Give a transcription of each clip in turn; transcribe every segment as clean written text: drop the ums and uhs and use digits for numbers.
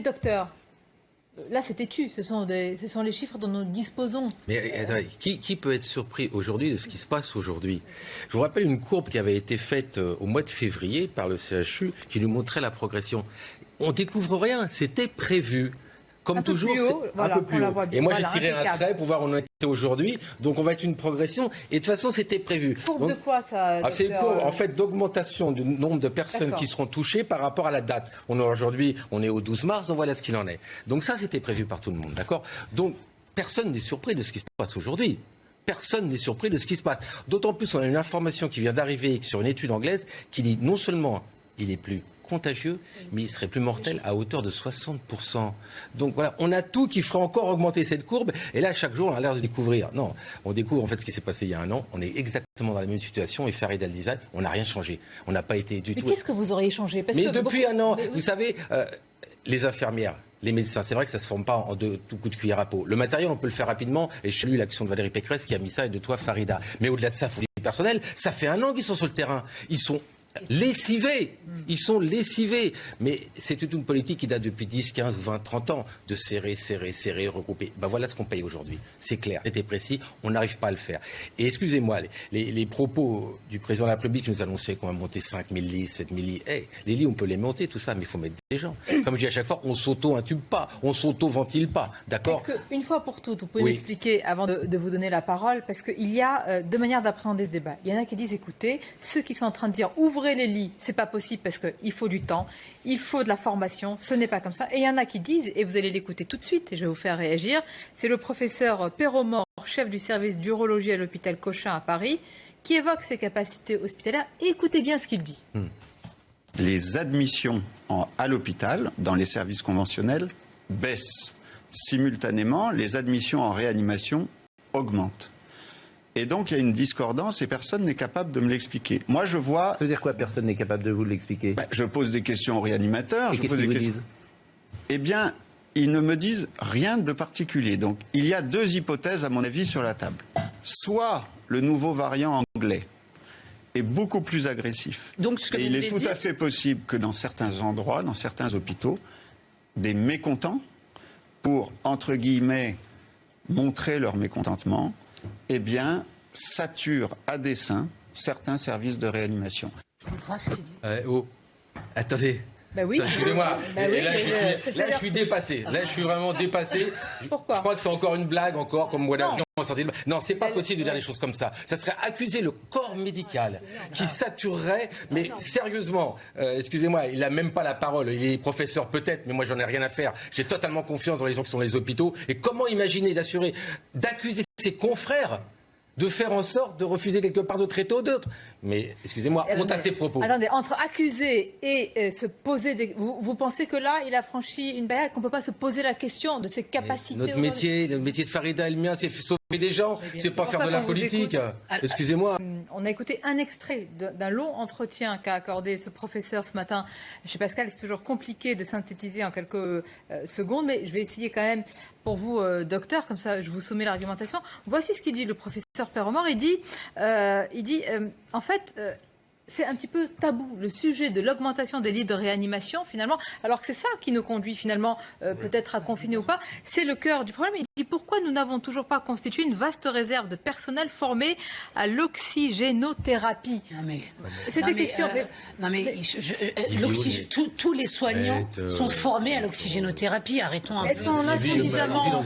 docteur, là c'est têtu, ce sont les chiffres dont nous disposons. Mais attendez, qui peut être surpris aujourd'hui de ce qui se passe aujourd'hui? Je vous rappelle une courbe qui avait été faite au mois de février par le CHU qui nous montrait la progression. On découvre rien, c'était prévu. Comme toujours, c'est un peu plus haut. Et moi, j'ai tiré un trait pour voir où on était aujourd'hui. Donc, on va être une progression. Et de toute façon, c'était prévu. Courbe de quoi, ça, docteur? C'est une courbe, en fait, d'augmentation du nombre de personnes qui seront touchées par rapport à la date. Aujourd'hui, on est au 12 mars, donc voilà ce qu'il en est. Donc ça, c'était prévu par tout le monde, d'accord? Donc, personne n'est surpris de ce qui se passe aujourd'hui. Personne n'est surpris de ce qui se passe. D'autant plus, on a une information qui vient d'arriver sur une étude anglaise qui dit non seulement il est plus contagieux, mais il serait plus mortel à hauteur de 60%. Donc voilà, on a tout qui ferait encore augmenter cette courbe. Et là, chaque jour, on a l'air de découvrir. Non, on découvre en fait ce qui s'est passé il y a un an. On est exactement dans la même situation. Et Farid El-Dizad, on n'a rien changé. On n'a pas été du tout. Mais qu'est-ce que vous auriez changé? Depuis un an, vous savez, les infirmières, les médecins, c'est vrai que ça ne se forme pas en deux coups de cuillère à peau. Le matériel, on peut le faire rapidement. Et je salue l'action de Valérie Pécresse qui a mis ça et de toi, Farida. Mais au-delà de ça, il faut du personnel. Ça fait un an qu'ils sont sur le terrain. Ils sont lessivés. Ils sont lessivés. Mais c'est toute une politique qui date depuis 10, 15, 20, 30 ans de serrer, regrouper. Ben voilà ce qu'on paye aujourd'hui. C'est clair, c'était précis. On n'arrive pas à le faire. Et excusez-moi, les propos du président de la République qui nous annonçait qu'on va monter 5 000 lits, 7 000 lits. Les lits, on peut les monter, tout ça, mais il faut mettre des gens. Comme je dis à chaque fois, on s'auto-intube pas, on s'auto-ventile pas. D'accord? Est-ce qu'une fois pour toutes, vous pouvez m'expliquer, avant de vous donner la parole, parce qu'il y a deux manières d'appréhender ce débat. Il y en a qui disent, écoutez, ceux qui sont en train de dire, ouvrez les lits, c'est pas possible parce qu'il faut du temps, il faut de la formation, ce n'est pas comme ça. Et il y en a qui disent, et vous allez l'écouter tout de suite, et je vais vous faire réagir, c'est le professeur Perromort, chef du service d'urologie à l'hôpital Cochin à Paris, qui évoque ses capacités hospitalières. Et écoutez bien ce qu'il dit. Les admissions à l'hôpital, dans les services conventionnels, baissent. Simultanément, les admissions en réanimation augmentent. Et donc, il y a une discordance et personne n'est capable de me l'expliquer. Moi, je vois... Ça veut dire quoi, personne n'est capable de vous l'expliquer? Je pose des questions aux réanimateurs. Et qu'est-ce qu'ils vous disent? Eh bien, ils ne me disent rien de particulier. Donc, il y a deux hypothèses, à mon avis, sur la table. Soit le nouveau variant anglais est beaucoup plus agressif. Donc, et il est tout à fait possible que dans certains endroits, dans certains hôpitaux, des mécontents, pour, entre guillemets, montrer leur mécontentement, eh bien, sature à dessein certains services de réanimation. Attendez. Bah oui. Excusez-moi. Là, je suis dépassé. Là, je suis vraiment dépassé. Pourquoi? Je crois que c'est encore une blague, comme moi d'avion. Non, c'est pas possible de dire des choses comme ça. Ça serait accuser le corps médical qui saturerait. Mais sérieusement, excusez-moi, il n'a même pas la parole. Il est professeur peut-être, mais moi j'en ai rien à faire. J'ai totalement confiance dans les gens qui sont dans les hôpitaux. Et comment imaginer d'accuser ses confrères de faire en sorte de refuser quelque part de traiter aux d'autres? Mais, excusez-moi, honte à ses propos. Attendez, entre accuser et se poser des... Vous pensez que là, il a franchi une barrière, qu'on ne peut pas se poser la question de ses capacités? Notre métier de Farida et le mien, c'est sauver des gens, c'est pas faire de la politique. Excusez-moi. On a écouté un extrait d'un long entretien qu'a accordé ce professeur ce matin chez Pascal. C'est toujours compliqué de synthétiser en quelques secondes, mais je vais essayer quand même pour vous, docteur, comme ça je vous soumets l'argumentation. Voici ce qu'il dit, le professeur Perromort. Il dit en fait, c'est un petit peu tabou, le sujet de l'augmentation des lits de réanimation, finalement, alors que c'est ça qui nous conduit, finalement, peut-être à confiner ou pas. C'est le cœur du problème. Il dit pourquoi nous n'avons toujours pas constitué une vaste réserve de personnel formé à l'oxygénothérapie. C'est des questions. Tous les soignants sont formés à l'oxygénothérapie. Arrêtons un peu. Est-ce qu'on en a suffisamment?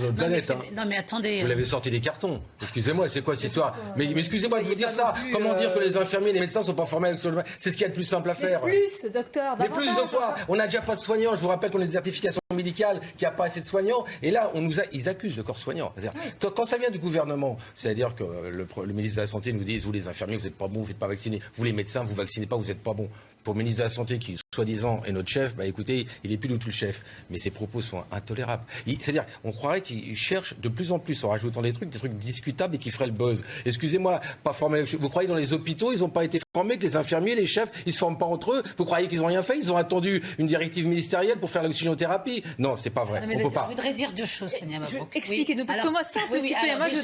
Non, mais attendez. Vous l'avez sorti des cartons. Excusez-moi, c'est quoi cette histoire? Mais excusez-moi de vous dire ça. Comment dire que les infirmiers et les médecins ne sont pas formés à l'oxygénothérapie? C'est ce qu'il y a de plus simple à faire. Mais plus, docteur. Mais plus de quoi? On n'a déjà pas de soignants. Je vous rappelle qu'on a des certifications médicales, qu'il n'y a pas assez de soignants. Et là, ils accusent le corps soignant. Quand ça vient du gouvernement, c'est-à-dire que le ministre de la Santé nous dit, vous les infirmiers, vous n'êtes pas bons, vous n'êtes pas vaccinés. Vous les médecins, vous ne vaccinez pas, vous n'êtes pas bons. Pour le ministre de la Santé, qui soi-disant est notre chef, écoutez, il n'est plus du tout le chef. Mais ses propos sont intolérables. C'est-à-dire, on croirait qu'il cherche de plus en plus, en rajoutant des trucs discutables et qui feraient le buzz. Excusez-moi, pas formés. Vous croyez dans les hôpitaux, ils n'ont pas été formés, que les infirmiers, les chefs, ils ne se forment pas entre eux? Vous croyez qu'ils n'ont rien fait? Ils ont attendu une directive ministérielle pour faire l'oxygénothérapie? Non, c'est pas vrai. On peut pas. Je voudrais dire deux choses, Sonia Mabrouk. Expliquez-nous, parce que moi, ça,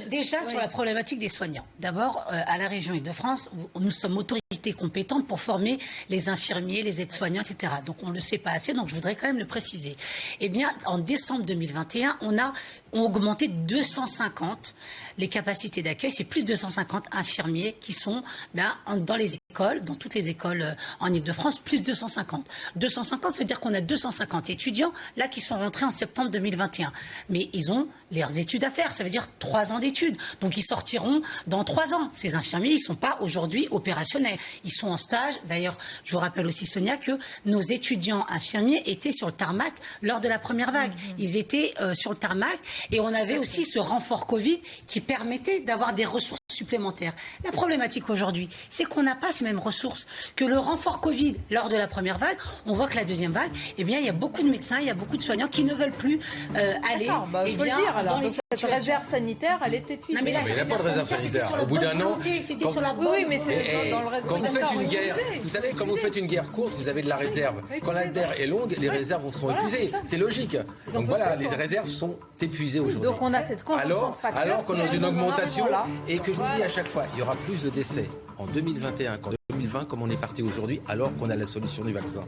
déjà, sur la problématique des soignants. D'abord, à la région Île-de-France, nous sommes autorité capacités compétentes pour former les infirmiers, les aides-soignants, etc. Donc on ne le sait pas assez, donc je voudrais quand même le préciser. Eh bien, en décembre 2021, on a augmenté 250 les capacités d'accueil. C'est plus de 250 infirmiers qui sont dans les écoles, dans toutes les écoles en Ile-de-France, plus 250. 250, ça veut dire qu'on a 250 étudiants là qui sont rentrés en septembre 2021. Mais ils ont leurs études à faire, ça veut dire 3 ans d'études. Donc ils sortiront dans 3 ans. Ces infirmiers, ils ne sont pas aujourd'hui opérationnels. Ils sont en stage. D'ailleurs, je vous rappelle aussi, Sonia, que nos étudiants infirmiers étaient sur le tarmac lors de la première vague. Ils étaient sur le tarmac et on avait aussi ce renfort Covid qui permettait d'avoir des ressources supplémentaires. La problématique aujourd'hui, c'est qu'on n'a pas ces mêmes ressources que le renfort Covid lors de la première vague. On voit que la deuxième vague, eh bien, il y a beaucoup de médecins, il y a beaucoup de soignants qui ne veulent plus aller faut le dire, alors. dans les Donc, cette réserve sanitaire, elle est épuisée. Non, mais là, il n'y a pas de réserve sanitaire. Au bout d'un an, c'était sur la bonne oui, mais c'est Et dans le reste. quand vous faites une guerre, vous savez, quand vous faites une guerre courte, vous avez de la réserve. Quand la guerre est longue, les réserves sont épuisées. C'est logique. Donc voilà, les réserves sont épuisées aujourd'hui. Donc on a cette conjonction de facteurs. Alors qu'on a une augmentation là. et que je vous dis à chaque fois, il y aura plus de décès en 2021 qu'en 2020 comme on est parti aujourd'hui, alors qu'on a la solution du vaccin.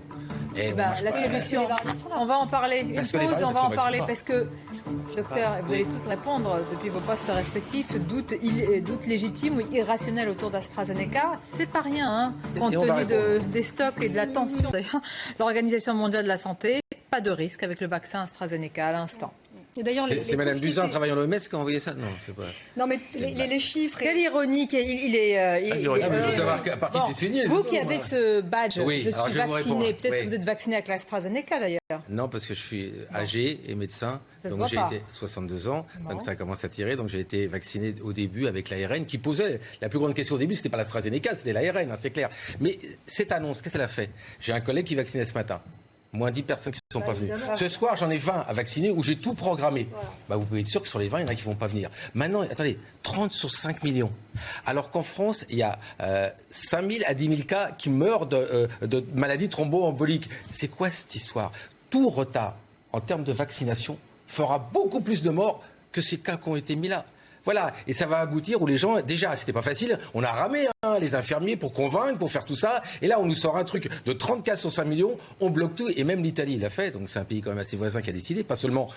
Et La solution, on va en parler. Une Parce pause, que les on va en parler vaccins parce que, docteur, vous allez tous répondre depuis vos postes respectifs, doute légitime ou irrationnel autour d'AstraZeneca. C'est pas rien, hein, compte tenu des stocks et de la tension. D'ailleurs, l'Organisation mondiale de la santé, pas de risque avec le vaccin AstraZeneca à l'instant. Et d'ailleurs, c'est Madame Buzyn travaillant dans l'OMS qui a envoyé ça. Non, c'est pas. Non, mais les chiffres. Quelle ironie il est. Il faut savoir par qui c'est signé. Vous qui avez ce badge, Oui, je suis vacciné. Peut-être oui. que vous êtes vacciné avec l'AstraZeneca d'ailleurs. Non, parce que je suis âgé et médecin. Donc j'ai été 62 ans, donc ça commence à tirer. Donc j'ai été vacciné au début avec l'ARN qui posait la plus grande question au début, c'était pas l'AstraZeneca, c'était l'ARN, hein, c'est clair. Mais cette annonce, qu'est-ce qu'elle a fait? J'ai un collègue qui vaccinait ce matin. Moins 10 personnes qui ne sont pas venues. Ce soir, j'en ai 20 à vacciner où j'ai tout programmé. Vous pouvez être sûr que sur les 20, il y en a qui ne vont pas venir. Maintenant, attendez, 30 sur 5 millions. Alors qu'en France, il y a 5 000 à 10 000 cas qui meurent de maladies thromboemboliques. C'est quoi cette histoire? Tout retard en termes de vaccination fera beaucoup plus de morts que ces cas qui ont été mis là. Voilà, et ça va aboutir où les gens, déjà, c'était pas facile, on a ramé les infirmiers pour convaincre, pour faire tout ça, et là on nous sort un truc de 30 cas sur 5 millions, on bloque tout, et même l'Italie l'a fait, donc c'est un pays quand même assez voisin qui a décidé, pas seulement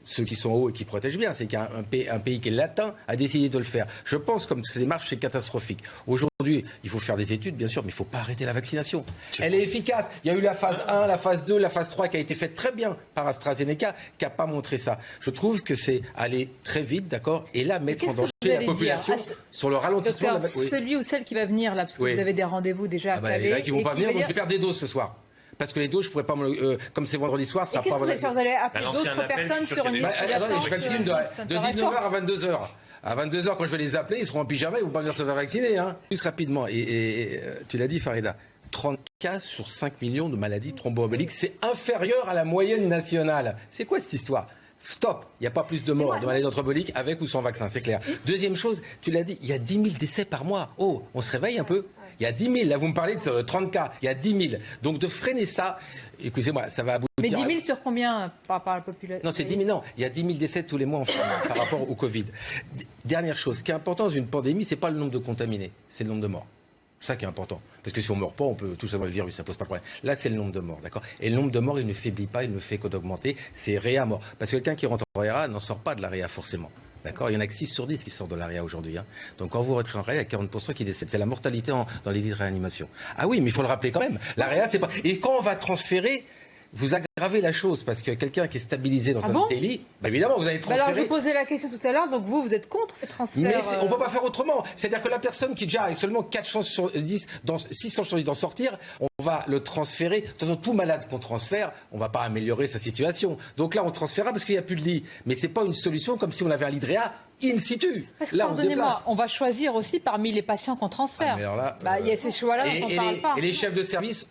ceux qui sont hauts et qui protègent bien, c'est qu'un pays qui est latin a décidé de le faire. Je pense comme ces démarches, c'est catastrophique. Aujourd'hui, il faut faire des études, bien sûr, mais il ne faut pas arrêter la vaccination. Elle est efficace. Il y a eu la phase 1, la phase 2, la phase 3 qui a été faite très bien par AstraZeneca, qui n'a pas montré ça. Je trouve que c'est aller très vite, d'accord, et là, mettre en danger la population sur le ralentissement. Docteur, celui ou celle qui va venir, là, parce que vous avez des rendez-vous déjà à caler. Il y en a qui ne vont pas venir, donc je vais perdre des doses ce soir. Parce que les doses, je ne pourrais pas comme c'est vendredi soir, ça sera pas... Qu'est-ce que vous allez appeler d'autres personnes sur une liste d'attente? Je vaccine de 19h à 22h. À 22h, quand je vais les appeler, ils seront en pyjama, ils ne vont pas venir se faire vacciner. Hein. Plus rapidement, et tu l'as dit, Farida, 30 cas sur 5 millions de maladies thromboemboliques, c'est inférieur à la moyenne nationale. C'est quoi cette histoire? Stop, il n'y a pas plus de morts de maladies thromboemboliques avec ou sans vaccin, c'est clair. Deuxième chose, tu l'as dit, il y a 10 000 décès par mois. Oh, on se réveille un peu. Il y a 10 000, là vous me parlez de 30 cas, il y a 10 000. Donc de freiner ça, excusez-moi, ça va aboutir... Mais 10 000 sur combien par la population? Non, c'est 10 000, non. Il y a 10 000 décès tous les mois en France par rapport au Covid. Dernière chose, ce qui est important dans une pandémie, c'est pas le nombre de contaminés, c'est le nombre de morts. C'est ça qui est important. Parce que si on ne meurt pas, on peut tous avoir le virus, ça ne pose pas de problème. Là, c'est le nombre de morts, d'accord? Et le nombre de morts, il ne faiblit pas, il ne fait que d'augmenter. C'est réa mort. Parce que quelqu'un qui rentre en réa n'en sort pas de la réa forcément. D'accord, il y en a que 6 sur 10 qui sortent de la réa aujourd'hui. Hein. Donc quand vous rentrez en réa, il y a 40% qui décèdent. C'est la mortalité dans les lits de réanimation. Ah oui, mais il faut le rappeler quand même. La réa, c'est pas... Et quand on va transférer, vous aggravez la chose parce que quelqu'un qui est stabilisé dans un lit, évidemment, vous allez transférer. Alors, je vous posais la question tout à l'heure, donc vous êtes contre ces transferts? Mais on ne peut pas faire autrement. C'est-à-dire que la personne qui déjà a seulement 4 chances sur 10, 6 chances sur 10 d'en sortir, on va le transférer. De toute façon, tout malade qu'on transfère, on ne va pas améliorer sa situation. Donc là, on transférera parce qu'il n'y a plus de lit. Mais ce n'est pas une solution comme si on avait un lit de réa in situ. Parce que, pardonnez-moi, on va choisir aussi parmi les patients qu'on transfère. Il y a ces choix-là dont on ne parle pas. Et les chefs de service...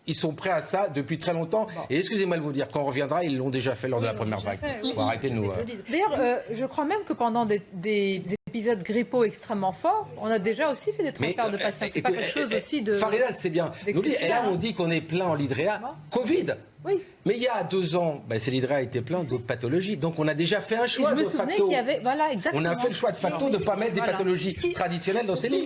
Ils sont prêts à ça depuis très longtemps. Bon. Et excusez-moi de vous dire, quand on reviendra, ils l'ont déjà fait lors de la première vague. Il faut arrêter de nous... D'ailleurs, je crois même que pendant des épisodes grippaux extrêmement forts, on a déjà aussi fait des transferts de patients. C'est pas quelque chose aussi de... Farida, c'est bien. Et là, on dit qu'on est plein en lit de réa. Covid. Oui. Mais il y a 2 ans, ces lits de réa étaient pleins d'autres pathologies. Donc on a déjà fait un choix de facto. Je me souvenais qu'il y avait... Voilà, exactement. On a fait le choix de facto de ne pas mettre des pathologies traditionnelles dans ces lits.